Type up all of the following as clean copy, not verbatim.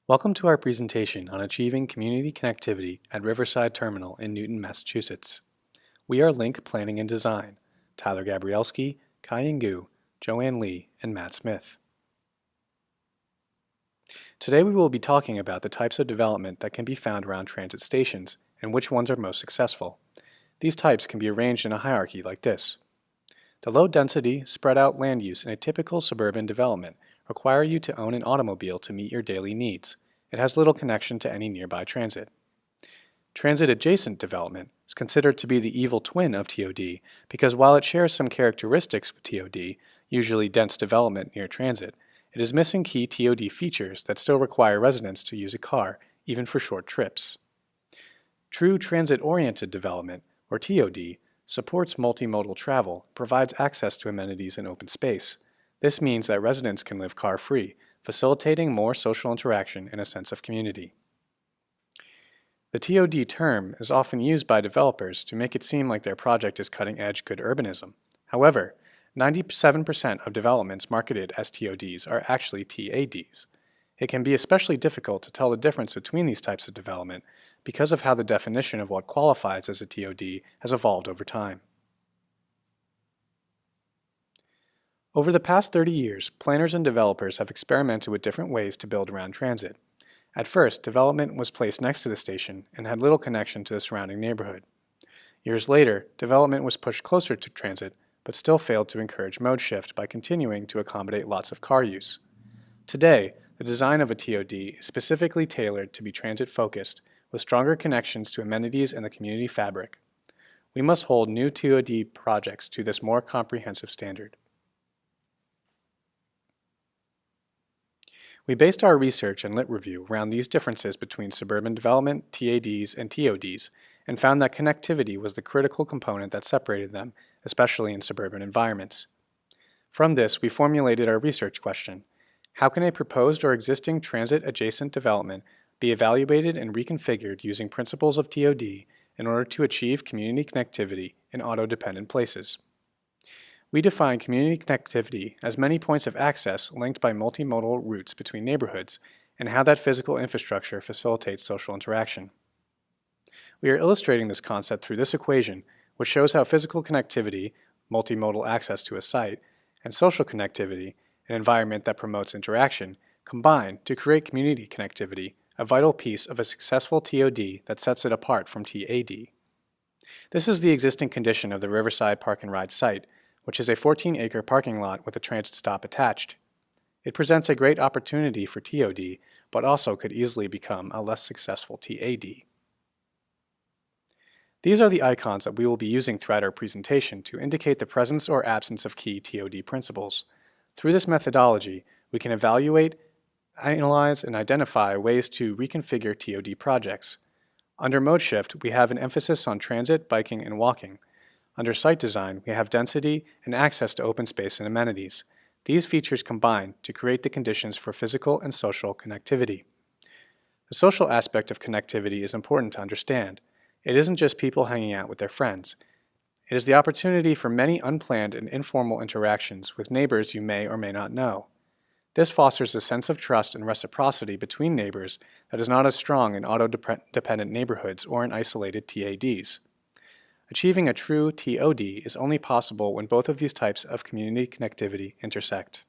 Welcome to our presentation on achieving community connectivity at Riverside Terminal in Newton, Massachusetts. We are Link Planning and Design, Tyler Gabrielski, Kai-Yin Gu, Joanne Lee, and Matt Smith. Today we will be talking about the types of development that can be found around transit stations and which ones are most successful. These types can be arranged in a hierarchy like this. The low-density, spread-out land use in a typical suburban development require you to own an automobile to meet your daily needs. It has little connection to any nearby transit. Transit-adjacent development is considered to be the evil twin of TOD because while it shares some characteristics with TOD, usually dense development near transit, it is missing key TOD features that still require residents to use a car, even for short trips. True transit-oriented development, or TOD, supports multimodal travel, provides access to amenities and open space. This means that residents can live car-free, facilitating more social interaction and a sense of community. The TOD term is often used by developers to make it seem like their project is cutting-edge good urbanism. However, 97% of developments marketed as TODs are actually TADs. It can be especially difficult to tell the difference between these types of development because of how the definition of what qualifies as a TOD has evolved over time. Over the past 30 years, planners and developers have experimented with different ways to build around transit. At first, development was placed next to the station and had little connection to the surrounding neighborhood. Years later, development was pushed closer to transit, but still failed to encourage mode shift by continuing to accommodate lots of car use. Today, the design of a TOD is specifically tailored to be transit-focused, with stronger connections to amenities and the community fabric. We must hold new TOD projects to this more comprehensive standard. We based our research and lit review around these differences between suburban development, TADs, and TODs, and found that connectivity was the critical component that separated them, especially in suburban environments. From this, we formulated our research question: how can a proposed or existing transit-adjacent development be evaluated and reconfigured using principles of TOD in order to achieve community connectivity in auto-dependent places? We define community connectivity as many points of access linked by multimodal routes between neighborhoods and how that physical infrastructure facilitates social interaction. We are illustrating this concept through this equation, which shows how physical connectivity, multimodal access to a site, and social connectivity, an environment that promotes interaction, combine to create community connectivity, a vital piece of a successful TOD that sets it apart from TAD. This is the existing condition of the Riverside Park and Ride site, which is a 14-acre parking lot with a transit stop attached. It presents a great opportunity for TOD, but also could easily become a less successful TAD. These are the icons that we will be using throughout our presentation to indicate the presence or absence of key TOD principles. Through this methodology, we can evaluate, analyze, and identify ways to reconfigure TOD projects. Under mode shift, we have an emphasis on transit, biking, and walking. Under site design, we have density and access to open space and amenities. These features combine to create the conditions for physical and social connectivity. The social aspect of connectivity is important to understand. It isn't just people hanging out with their friends. It is the opportunity for many unplanned and informal interactions with neighbors you may or may not know. This fosters a sense of trust and reciprocity between neighbors that is not as strong in auto-dependent neighborhoods or in isolated TADs. Achieving a true TOD is only possible when both of these types of community connectivity intersect.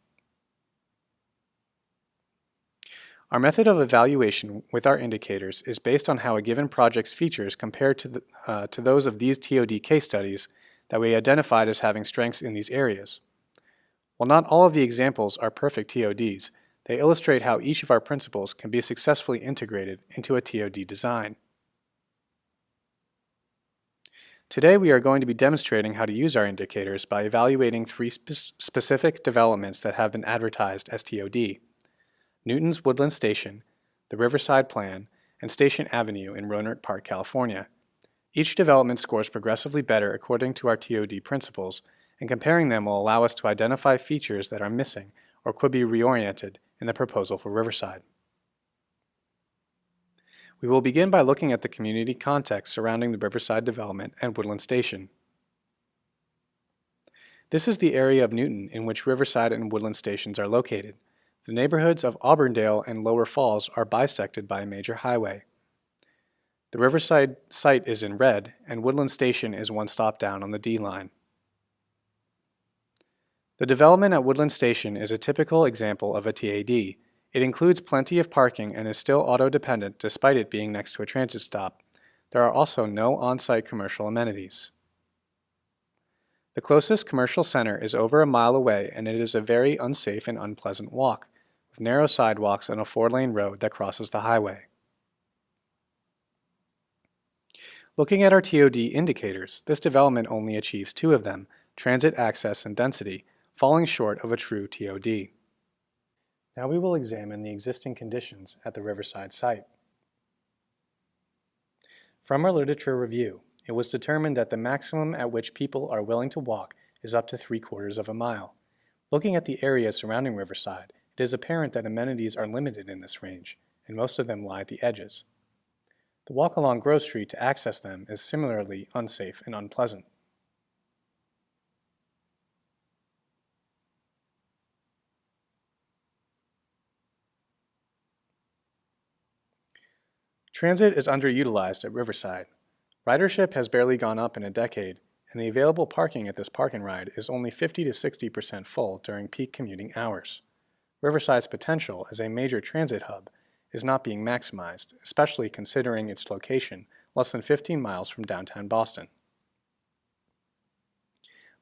Our method of evaluation with our indicators is based on how a given project's features compare to those of these TOD case studies that we identified as having strengths in these areas. While not all of the examples are perfect TODs, they illustrate how each of our principles can be successfully integrated into a TOD design. Today we are going to be demonstrating how to use our indicators by evaluating three specific developments that have been advertised as TOD: Newton's Woodland Station, the Riverside Plan, and Station Avenue in Rohnert Park, California. Each development scores progressively better according to our TOD principles, and comparing them will allow us to identify features that are missing or could be reoriented in the proposal for Riverside. We will begin by looking at the community context surrounding the Riverside development and Woodland Station. This is the area of Newton in which Riverside and Woodland stations are located. The neighborhoods of Auburndale and Lower Falls are bisected by a major highway. The Riverside site is in red, and Woodland Station is one stop down on the D line. The development at Woodland Station is a typical example of a TAD. It includes plenty of parking and is still auto-dependent despite it being next to a transit stop. There are also no on-site commercial amenities. The closest commercial center is over a mile away, and it is a very unsafe and unpleasant walk, with narrow sidewalks and a 4-lane road that crosses the highway. Looking at our TOD indicators, this development only achieves 2 of them, transit access and density, falling short of a true TOD. Now we will examine the existing conditions at the Riverside site. From our literature review, it was determined that the maximum at which people are willing to walk is up to 3/4 of a mile. Looking at the area surrounding Riverside, it is apparent that amenities are limited in this range, and most of them lie at the edges. The walk along Grove Street to access them is similarly unsafe and unpleasant. Transit is underutilized at Riverside. Ridership has barely gone up in a decade, and the available parking at this park and ride is only 50 to 60% full during peak commuting hours. Riverside's potential as a major transit hub is not being maximized, especially considering its location less than 15 miles from downtown Boston.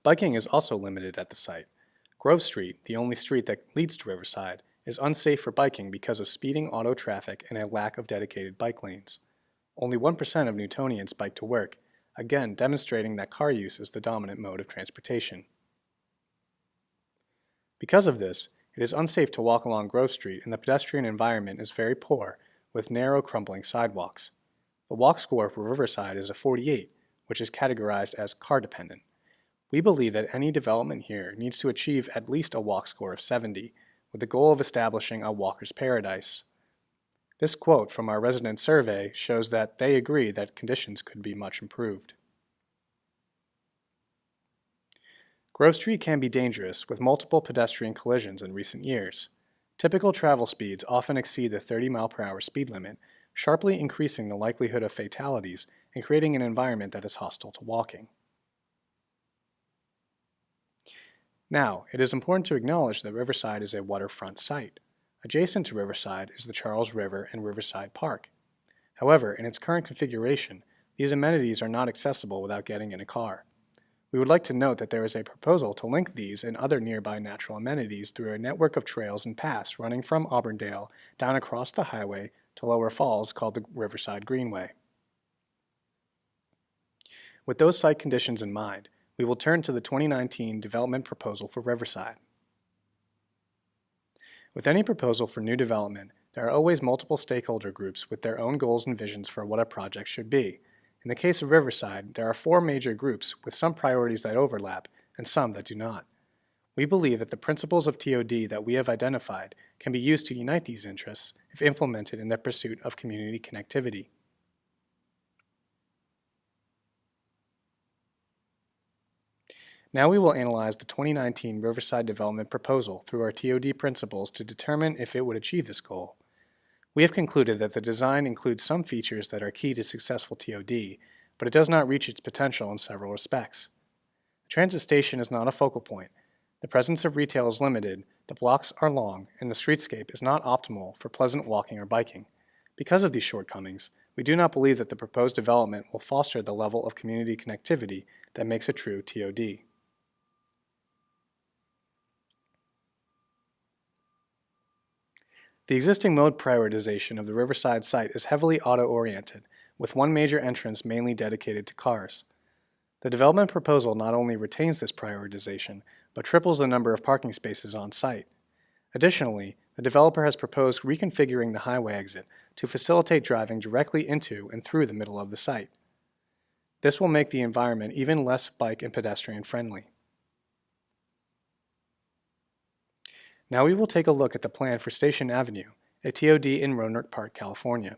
Biking is also limited at the site. Grove Street, the only street that leads to Riverside, is unsafe for biking because of speeding auto traffic and a lack of dedicated bike lanes. Only 1% of Newtonians bike to work, again demonstrating that car use is the dominant mode of transportation. Because of this, it is unsafe to walk along Grove Street, and the pedestrian environment is very poor, with narrow, crumbling sidewalks. The walk score for Riverside is a 48, which is categorized as car-dependent. We believe that any development here needs to achieve at least a walk score of 70, with the goal of establishing a walker's paradise. This quote from our resident survey shows that they agree that conditions could be much improved. Grove Street can be dangerous, with multiple pedestrian collisions in recent years. Typical travel speeds often exceed the 30-mile-per-hour speed limit, sharply increasing the likelihood of fatalities and creating an environment that is hostile to walking. Now, it is important to acknowledge that Riverside is a waterfront site. Adjacent to Riverside is the Charles River and Riverside Park. However, in its current configuration, these amenities are not accessible without getting in a car. We would like to note that there is a proposal to link these and other nearby natural amenities through a network of trails and paths running from Auburndale down across the highway to Lower Falls called the Riverside Greenway. With those site conditions in mind, we will turn to the 2019 development proposal for Riverside. With any proposal for new development, there are always multiple stakeholder groups with their own goals and visions for what a project should be. In the case of Riverside, there are 4 major groups with some priorities that overlap and some that do not. We believe that the principles of TOD that we have identified can be used to unite these interests if implemented in the pursuit of community connectivity. Now we will analyze the 2019 Riverside Development Proposal through our TOD principles to determine if it would achieve this goal. We have concluded that the design includes some features that are key to successful TOD, but it does not reach its potential in several respects. The transit station is not a focal point. The presence of retail is limited, the blocks are long, and the streetscape is not optimal for pleasant walking or biking. Because of these shortcomings, we do not believe that the proposed development will foster the level of community connectivity that makes a true TOD. The existing mode prioritization of the Riverside site is heavily auto-oriented, with one major entrance mainly dedicated to cars. The development proposal not only retains this prioritization, but triples the number of parking spaces on site. Additionally, the developer has proposed reconfiguring the highway exit to facilitate driving directly into and through the middle of the site. This will make the environment even less bike and pedestrian friendly. Now we will take a look at the plan for Station Avenue, a TOD in Roanoke Park, California.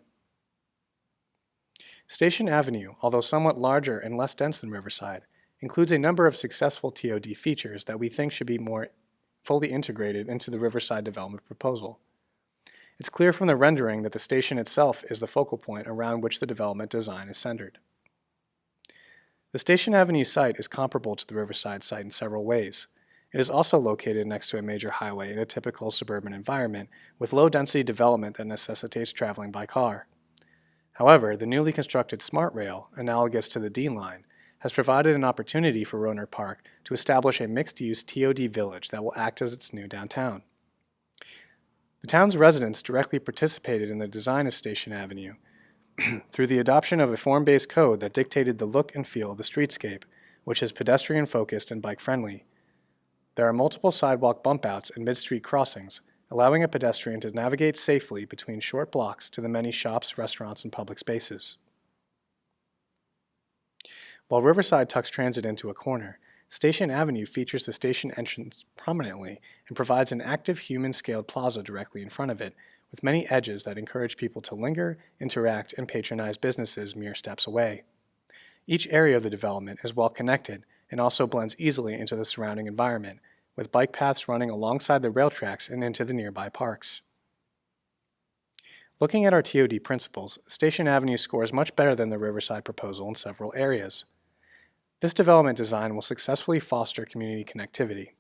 Station Avenue, although somewhat larger and less dense than Riverside, includes a number of successful TOD features that we think should be more fully integrated into the Riverside development proposal. It's clear from the rendering that the station itself is the focal point around which the development design is centered. The Station Avenue site is comparable to the Riverside site in several ways. It is also located next to a major highway in a typical suburban environment with low-density development that necessitates traveling by car. However, the newly constructed Smart Rail, analogous to the D Line, has provided an opportunity for Rohnert Park to establish a mixed-use TOD village that will act as its new downtown. The town's residents directly participated in the design of Station Avenue through the adoption of a form-based code that dictated the look and feel of the streetscape, which is pedestrian-focused and bike-friendly. There are multiple sidewalk bump-outs and mid-street crossings, allowing a pedestrian to navigate safely between short blocks to the many shops, restaurants, and public spaces. While Riverside tucks transit into a corner, Station Avenue features the station entrance prominently and provides an active human-scaled plaza directly in front of it, with many edges that encourage people to linger, interact, and patronize businesses mere steps away. Each area of the development is well connected and also blends easily into the surrounding environment, with bike paths running alongside the rail tracks and into the nearby parks. Looking at our TOD principles, Station Avenue scores much better than the Riverside proposal in several areas. This development design will successfully foster community connectivity.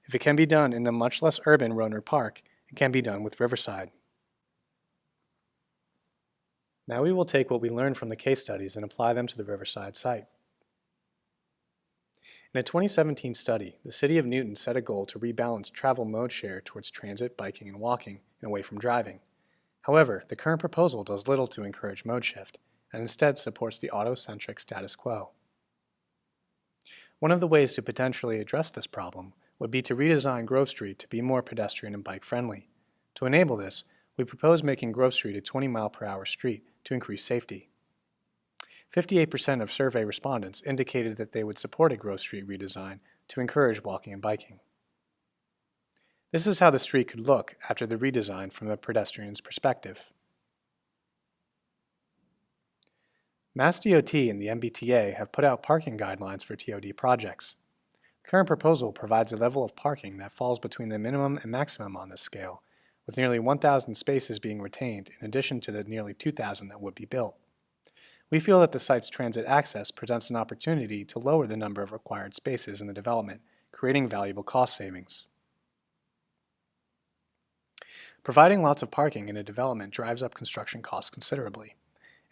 If it can be done in the much less urban Rohnert Park, it can be done with Riverside. Now we will take what we learned from the case studies and apply them to the Riverside site. In a 2017 study, the City of Newton set a goal to rebalance travel mode share towards transit, biking, and walking, and away from driving. However, the current proposal does little to encourage mode shift, and instead supports the auto-centric status quo. One of the ways to potentially address this problem would be to redesign Grove Street to be more pedestrian and bike-friendly. To enable this, we propose making Grove Street a 20-mile-per-hour street to increase safety. 58% of survey respondents indicated that they would support a Grove Street redesign to encourage walking and biking. This is how the street could look after the redesign from a pedestrian's perspective. MassDOT and the MBTA have put out parking guidelines for TOD projects. The current proposal provides a level of parking that falls between the minimum and maximum on this scale, with nearly 1,000 spaces being retained in addition to the nearly 2,000 that would be built. We feel that the site's transit access presents an opportunity to lower the number of required spaces in the development, creating valuable cost savings. Providing lots of parking in a development drives up construction costs considerably.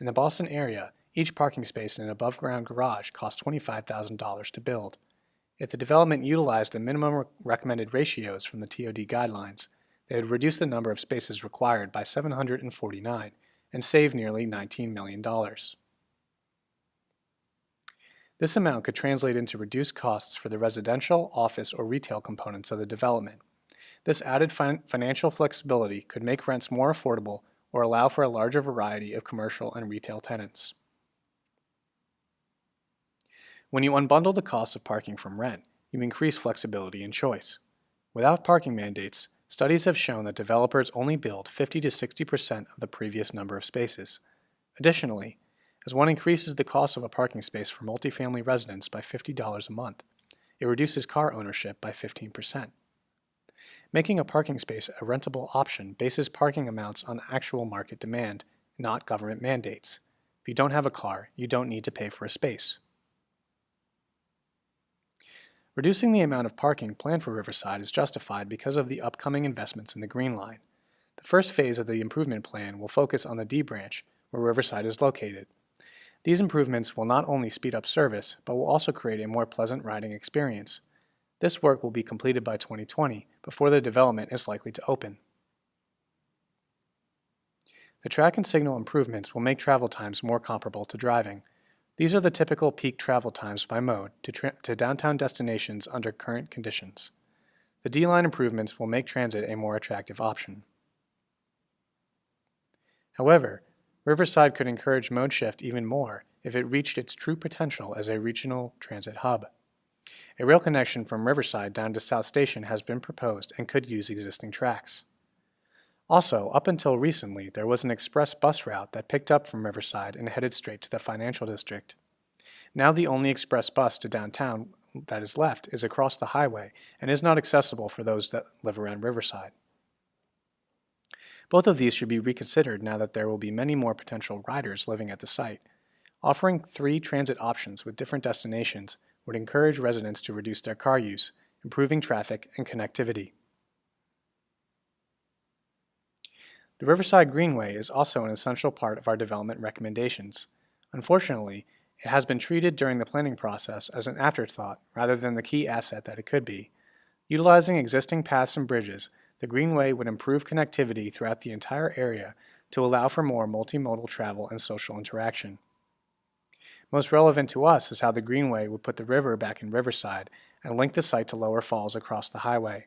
In the Boston area, each parking space in an above-ground garage costs $25,000 to build. If the development utilized the minimum recommended ratios from the TOD guidelines, they would reduce the number of spaces required by 749 and save nearly $19 million. This amount could translate into reduced costs for the residential, office, or retail components of the development. This added financial flexibility could make rents more affordable or allow for a larger variety of commercial and retail tenants. When you unbundle the cost of parking from rent, you increase flexibility and choice. Without parking mandates, studies have shown that developers only build 50 to 60% of the previous number of spaces. Additionally, as one increases the cost of a parking space for multifamily residents by $50 a month, it reduces car ownership by 15%. Making a parking space a rentable option bases parking amounts on actual market demand, not government mandates. If you don't have a car, you don't need to pay for a space. Reducing the amount of parking planned for Riverside is justified because of the upcoming investments in the Green Line. The first phase of the improvement plan will focus on the D branch, where Riverside is located. These improvements will not only speed up service, but will also create a more pleasant riding experience. This work will be completed by 2020, before the development is likely to open. The track and signal improvements will make travel times more comparable to driving. These are the typical peak travel times by mode to downtown destinations under current conditions. The D-Line improvements will make transit a more attractive option. However, Riverside could encourage mode shift even more if it reached its true potential as a regional transit hub. A rail connection from Riverside down to South Station has been proposed and could use existing tracks. Also, up until recently, there was an express bus route that picked up from Riverside and headed straight to the financial district. Now the only express bus to downtown that is left is across the highway and is not accessible for those that live around Riverside. Both of these should be reconsidered now that there will be many more potential riders living at the site. Offering 3 transit options with different destinations would encourage residents to reduce their car use, improving traffic and connectivity. The Riverside Greenway is also an essential part of our development recommendations. Unfortunately, it has been treated during the planning process as an afterthought rather than the key asset that it could be. Utilizing existing paths and bridges, the Greenway would improve connectivity throughout the entire area to allow for more multimodal travel and social interaction. Most relevant to us is how the Greenway would put the river back in Riverside and link the site to Lower Falls across the highway.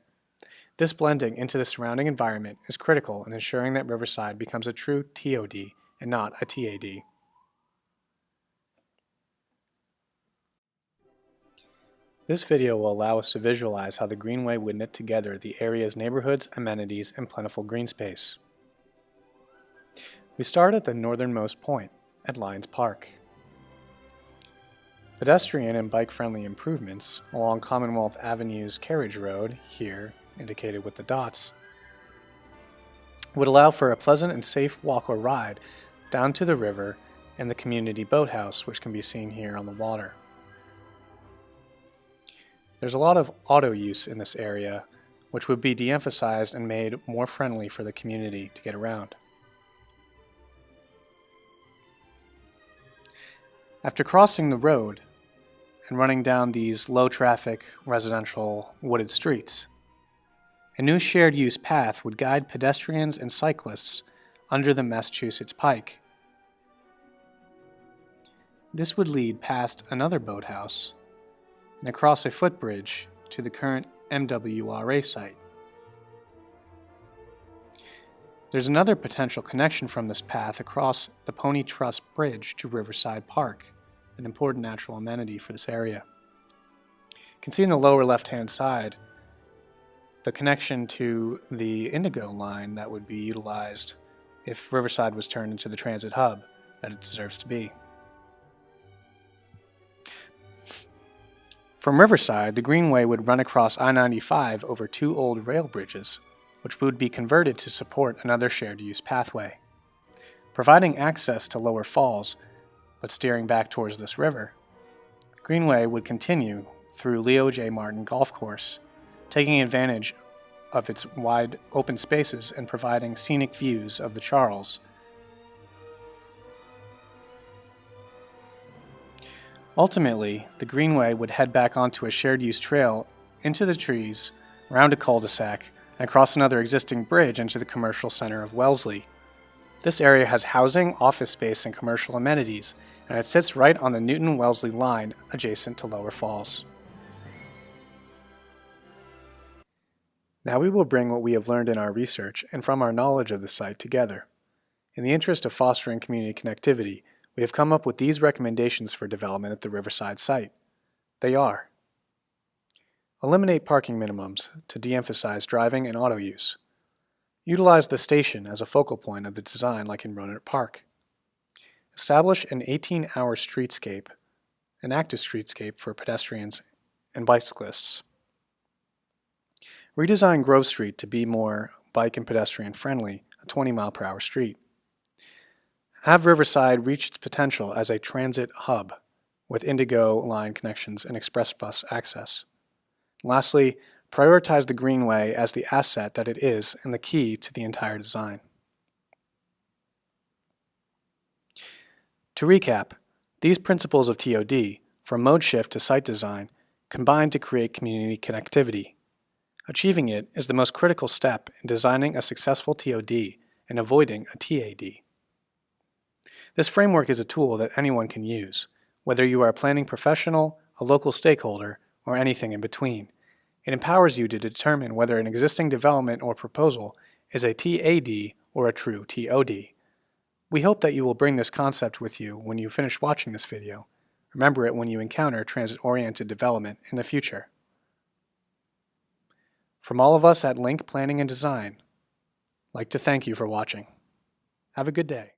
This blending into the surrounding environment is critical in ensuring that Riverside becomes a true TOD and not a TAD. This video will allow us to visualize how the Greenway would knit together the area's neighborhoods, amenities, and plentiful green space. We start at the northernmost point, at Lions Park. Pedestrian and bike-friendly improvements along Commonwealth Avenue's Carriage Road, here indicated with the dots, would allow for a pleasant and safe walk or ride down to the river and the community boathouse, which can be seen here on the water. There's a lot of auto use in this area, which would be de-emphasized and made more friendly for the community to get around. After crossing the road and running down these low-traffic, residential, wooded streets, a new shared-use path would guide pedestrians and cyclists under the Massachusetts Pike. This would lead past another boathouse and across a footbridge to the current MWRA site. There's another potential connection from this path across the Pony Truss Bridge to Riverside Park, an important natural amenity for this area. You can see in the lower left-hand side the connection to the Indigo line that would be utilized if Riverside was turned into the transit hub that it deserves to be. From Riverside, the Greenway would run across I-95 over 2 old rail bridges, which would be converted to support another shared-use pathway. Providing access to Lower Falls, but steering back towards this river, the Greenway would continue through Leo J. Martin Golf Course, taking advantage of its wide open spaces and providing scenic views of the Charles. Ultimately, the Greenway would head back onto a shared-use trail into the trees, around a cul-de-sac, and across another existing bridge into the commercial center of Wellesley. This area has housing, office space, and commercial amenities, and it sits right on the Newton-Wellesley line adjacent to Lower Falls. Now we will bring what we have learned in our research and from our knowledge of the site together. In the interest of fostering community connectivity, we have come up with these recommendations for development at the Riverside site. They are: eliminate parking minimums to de-emphasize driving and auto use. Utilize the station as a focal point of the design like in Rohnert Park. Establish an 18-hour streetscape, an active streetscape for pedestrians and bicyclists. Redesign Grove Street to be more bike and pedestrian friendly, a 20-mile-per-hour street. Have Riverside reach its potential as a transit hub with Indigo line connections and express bus access. Lastly, prioritize the Greenway as the asset that it is and the key to the entire design. To recap, these principles of TOD, from mode shift to site design, combine to create community connectivity. Achieving it is the most critical step in designing a successful TOD and avoiding a TAD. This framework is a tool that anyone can use, whether you are a planning professional, a local stakeholder, or anything in between. It empowers you to determine whether an existing development or proposal is a TAD or a true TOD. We hope that you will bring this concept with you when you finish watching this video. Remember it when you encounter transit-oriented development in the future. From all of us at Link Planning and Design, I'd like to thank you for watching. Have a good day.